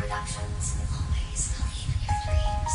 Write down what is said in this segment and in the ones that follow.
Productions. Always believe in your dreams.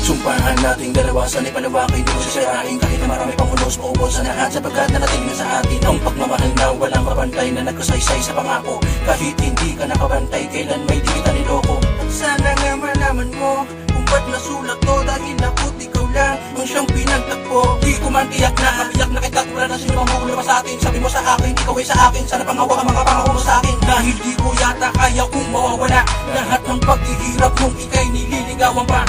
Sumpahan nating dalawa sa ipalawakin, di mo sisirain kahit na marami pang ulos o ubos sa lahat, sapagkat narating na sa atin ang pagmamahal na walang kapantay, na nagkasaysay sa pangako kahit hindi ka nakabantay, kailan may di kita niloko. Sana nga malaman mo kung ba't nasulat to, dahil napu't ikaw lang ang siyang pinagtagpo. Di ko man tiyak na kapiyak na kita, wala na sino mahuli pa sa atin. Sabi mo sa akin, ikaw ay sa akin, sana pangawa ang mga pangako mo sa akin. Dahil di ko yata kaya kung mawawala lahat ng paghihirap mong ika'y nililigawan pa.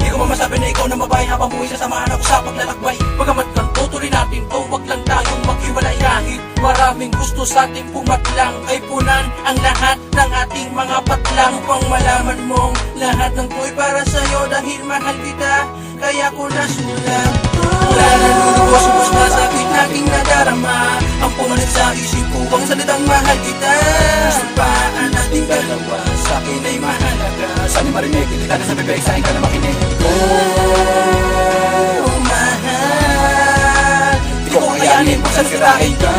Di ko masabi na ikaw na mabay habang buhay sasamahan ako sa paglalakbay. Pagamat kang tutuloy natin to, wag lang tayong maghiwalay. Kahit maraming gusto sa ating pumatlang, ay punan ang lahat ng ating mga patlang. Upang malaman mong lahat ng to'y para sa'yo, dahil mahal kita, kaya ko nasulat. Wala na lulubos, ubos na sakit na aking nadarama. Ang pumalit sa isip ko, ang salitang mahal kita. Sumpaan nating dalawa, sa'kin ay mahalaga. Sana marinig, hindi ka na sa bibig, sa'kin ka na makinig. Oh, mahal, di ko kakayanin kung sasirain ka.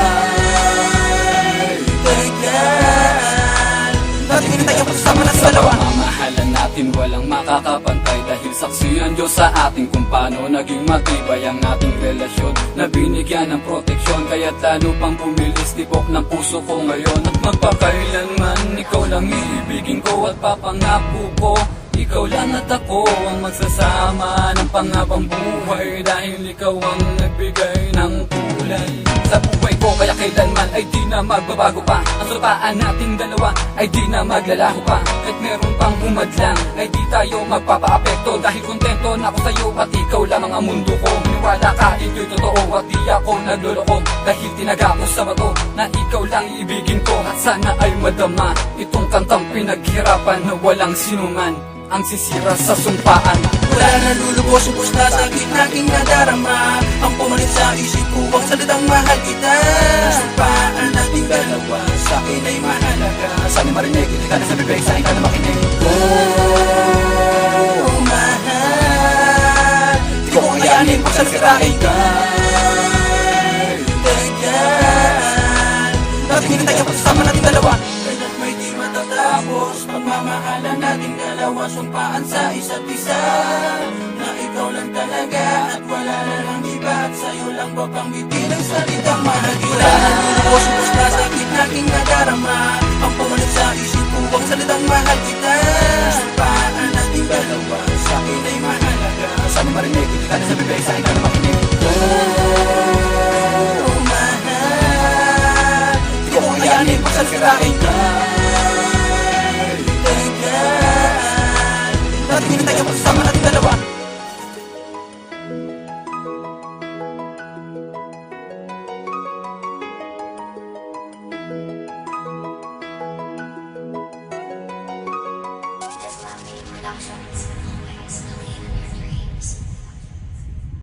Tagal, dating hindi tayo pagsasama na sa dalawa. Mamahalan natin walang makakapantay, dahil saksi ang Diyos sa atin kung paano naging matibay ang ating relasyon, na binigyan ng proteksyon. Kaya't lalo pang bumilis tibok ng puso ko ngayon, at magpakailanman ikaw lang iibigin ko at papangako ko. Ikaw lang at ako ang magsasama ng panghabang buhay, dahil ikaw ang nagbigay ng kulay sa buhay ko. Kaya kailanman ay di na magbabago pa, ang sulapaan nating dalawa ay di na maglalaho pa. Kahit meron pang humadlang ay di tayo magpapaapekto, dahil kontento na ako sa'yo at ikaw lamang ang mundo ko. Maniwala ka, ito'y totoo at di ako nagloloko, dahil tinaga ko sa bato na ikaw lang ibigin ko. At sana ay madama itong kantang pinaghirapan, na walang sinuman ang sisira sa sumpaan. Wala na lulubos, ubos na sakit na aking nadarama. Ang pumalit sa isip ko, ang salitang mahal kita. Sumpaan nating dalawa, sa'kin ay mahalaga. Sana marinig, hindi ka na sa bibig, sa'kin ka na makinig. Oh, mahal, di ko kakayanin kung sasirain ka. Tagal, dating hindi tayo pagsasama nating dalawa. Kailan may di matatapos pagmamahalan nating dalawa, sumpaan sa isa't isa na ikaw lang talaga at wala na lang iba, at sa'yo lang ba panggitin ang salitang mahal kita. Wala na lulubos, ubos na sakit na aking nadarama. Ang pumalit sa isip ko, ang salitang mahal kita. Sumpaan nating dalawa, sa'kin ay mahalaga. Sana marinig, hindi ka na sa bibig, sa'kin ka na makinig. Oh, mahal, di ko kakayanin kung sasirain ka. Dating hindi tayo pagsasama nating dalawa. Productions.